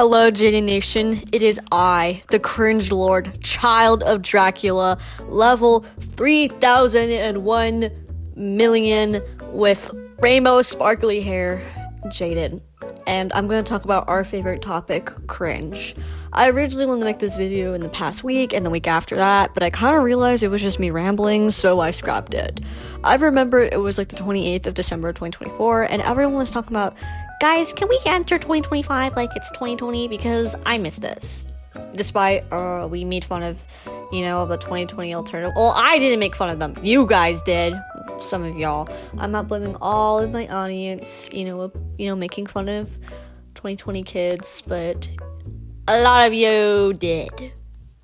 Hello, JD Nation. It is I, the Cringe Lord, child of Dracula, level 3001 million with rainbow sparkly hair, Jaden. And I'm going to talk about our favorite topic, cringe. I originally wanted to make this video in the past week and the week after that, but I kind of realized it was just me rambling, so I scrapped it. I remember it was like the 28th of December 2024, and everyone was talking about, guys, can we enter 2025 like it's 2020 because I miss this. Despite we made fun of, the 2020 alternative. Well, I didn't make fun of them. You guys did. Some of y'all. I'm not blaming all of my audience, making fun of 2020 kids, but a lot of you did.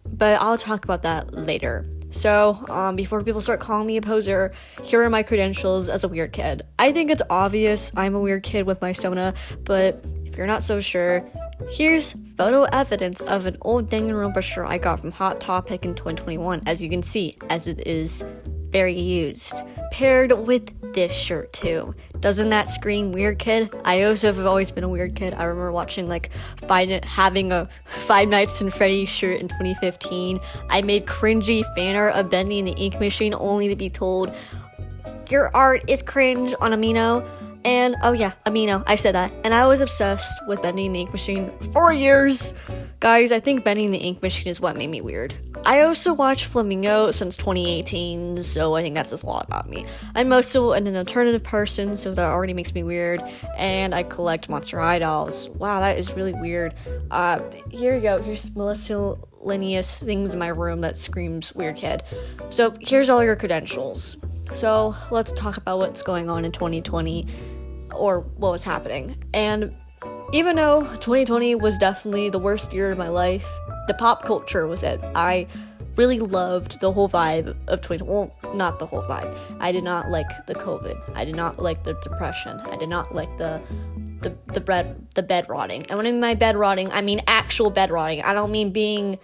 But I'll talk about that later. So, before people start calling me a poser, here are my credentials as a weird kid. I think it's obvious I'm a weird kid with my Sona, but if you're not so sure, here's photo evidence of an old Danganronpa shirt I got from Hot Topic in 2021, as you can see, as it is very used, paired with this shirt too. Doesn't that scream weird kid? I also have always been a weird kid. I remember watching having a Five Nights in Freddy's shirt in 2015. I made cringy fan art of Bendy and the Ink Machine only to be told, your art is cringe on Amino. And, oh yeah, Amino, I said that. And I was obsessed with Bendy and the Ink Machine for years. Guys, I think Bendy and the Ink Machine is what made me weird. I also watched Flamingo since 2018, so I think that says a lot about me. I'm also an alternative person, so that already makes me weird. And I collect Monster High dolls. Wow, that is really weird. Here you go. Here's miscellaneous things in my room that screams weird kid. So here's all your credentials. So let's talk about what's going on in 2020, or what was happening. And even though 2020 was definitely the worst year of my life, the pop culture was it. I really loved the whole vibe of 2020. Well, not the whole vibe. I did not like the COVID. I did not like the depression. I did not like the bed rotting. And when I mean by bed rotting, I mean actual bed rotting. I don't mean being,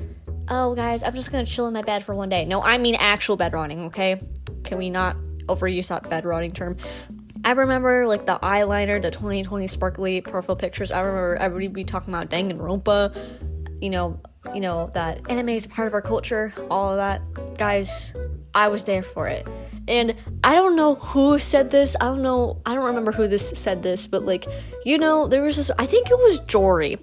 oh guys, I'm just gonna chill in my bed for one day. No, I mean actual bed rotting, okay? Can we not overuse that bed rotting term? I remember the eyeliner, the 2020 sparkly profile pictures. I remember everybody be talking about Danganronpa, that anime is a part of our culture, all of that. Guys, I was there for it. And I don't know who said this. I don't remember who said this, but there was this, I think it was Jory.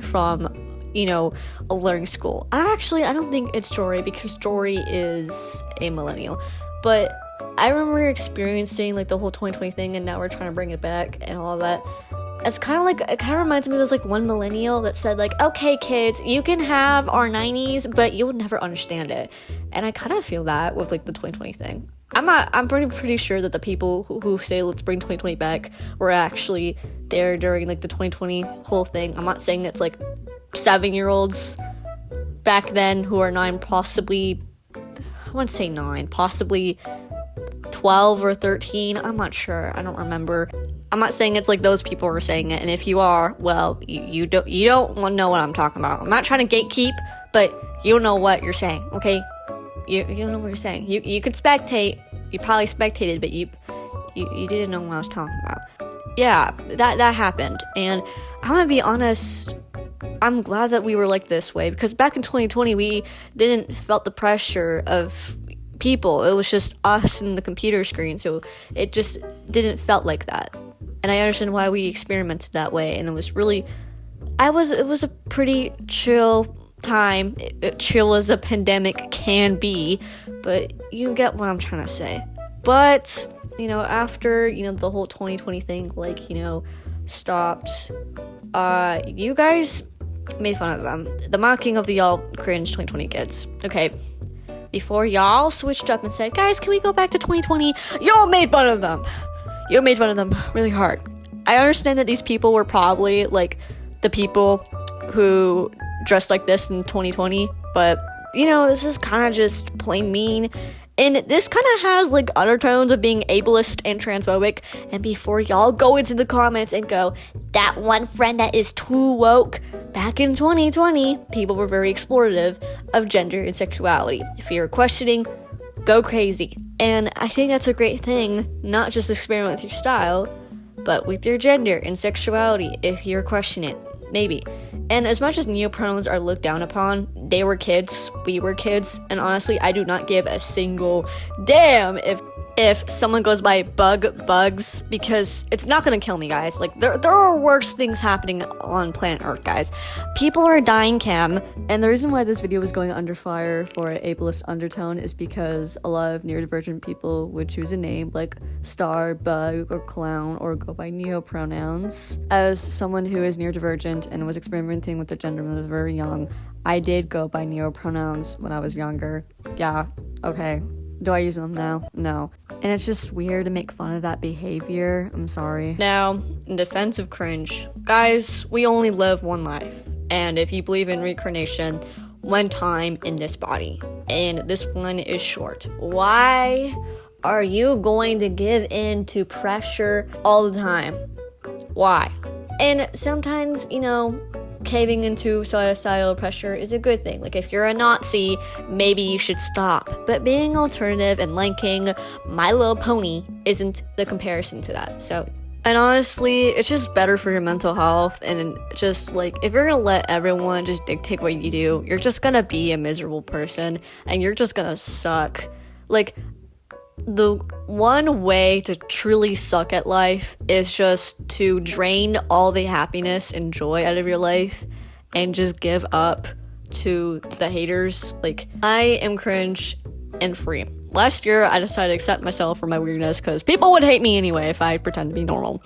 From, a learning school. I don't think it's Jory because Jory is a millennial. But I remember experiencing the whole 2020 thing, and now we're trying to bring it back and all of that. It kind of reminds me of this one millennial that said okay kids, you can have our 90s, but you'll never understand it. And I kind of feel that with the 2020 thing. I'm pretty sure that the people who say let's bring 2020 back were actually there during the 2020 whole thing. I'm not saying it's 7-year-olds back then who are 9, possibly, I wouldn't say 9, possibly 12 or 13, I'm not sure, I don't remember. I'm not saying it's those people were saying it, and if you are, well, you don't know what I'm talking about. I'm not trying to gatekeep, but you don't know what you're saying, okay? You don't know what you're saying. You could spectate, you probably spectated, but you didn't know what I was talking about. Yeah, that happened, and I'm gonna be honest, I'm glad that we were this way, because back in 2020, we didn't felt the pressure of people. It was just us and the computer screen, so it just didn't felt like that. And I understand why we experimented that way, and it was a pretty chill time, chill as a pandemic can be, but you get what I'm trying to say. But, after, the whole 2020 thing, stopped, you guys made fun of them. The mocking of the y'all cringe 2020 kids. Okay, before y'all switched up and said, guys, can we go back to 2020? Y'all made fun of them. You made fun of them really hard. I understand that these people were probably the people who dressed like this in 2020, but this is kind of just plain mean, and this kind of has undertones of being ableist and transphobic. And before y'all go into the comments and go, that one friend that is too woke, back in 2020 people were very explorative of gender and sexuality. If you're questioning, go crazy. And I think that's a great thing, not just experiment with your style, but with your gender and sexuality if you're questioning it. maybe. And as much as neopronouns are looked down upon, they were kids, we were kids, and honestly, I do not give a single damn if someone goes by bugs, because it's not gonna kill me, guys. Like, there are worse things happening on planet Earth, guys. People are dying, Cam. And the reason why this video was going under fire for an ableist undertone is because a lot of neurodivergent people would choose a name like star, bug, or clown, or go by neopronouns. As someone who is neurodivergent and was experimenting with the gender when I was very young, I did go by neopronouns when I was younger. Yeah, okay. Do I use them now? No. And it's just weird to make fun of that behavior. I'm sorry. Now, in defense of cringe, guys, we only live one life. And if you believe in reincarnation, one time in this body. And this one is short. Why are you going to give in to pressure all the time? Why? And sometimes, caving into societal pressure is a good thing. Like, if you're a Nazi, maybe you should stop. But being alternative and liking My Little Pony isn't the comparison to that. So, and honestly, it's just better for your mental health. And just like, if you're gonna let everyone just dictate what you do, you're just gonna be a miserable person and you're just gonna suck. Like, the one way to truly suck at life is just to drain all the happiness and joy out of your life and just give up to the haters. Like, I am cringe and free. Last year, I decided to accept myself for my weirdness because people would hate me anyway if I pretend to be normal.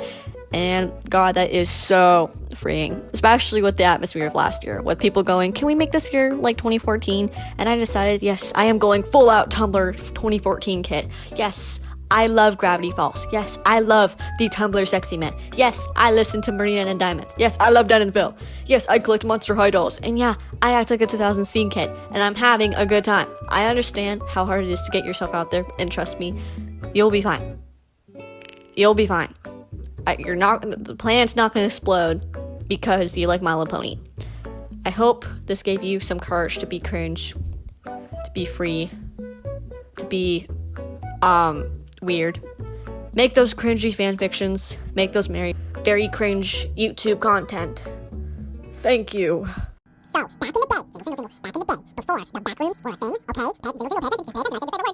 And God, that is so freeing, especially with the atmosphere of last year, with people going, can we make this year like 2014? And I decided, yes, I am going full out Tumblr 2014 kit. Yes, I love Gravity Falls. Yes, I love the Tumblr Sexy Men. Yes, I listen to Marina and Diamonds. Yes, I love Denonville. Yes, I collect Monster High dolls. And yeah, I act like a 2000 scene kid, and I'm having a good time. I understand how hard it is to get yourself out there, and trust me, you'll be fine. You'll be fine. The planet's not going to explode because you like My Little Pony. I hope this gave you some courage to be cringe, to be free, to be, weird. Make those cringy fanfictions, make those very cringe YouTube content. Thank you. So, back in the day, before the backrooms were a thing, okay? Pay attention to the word.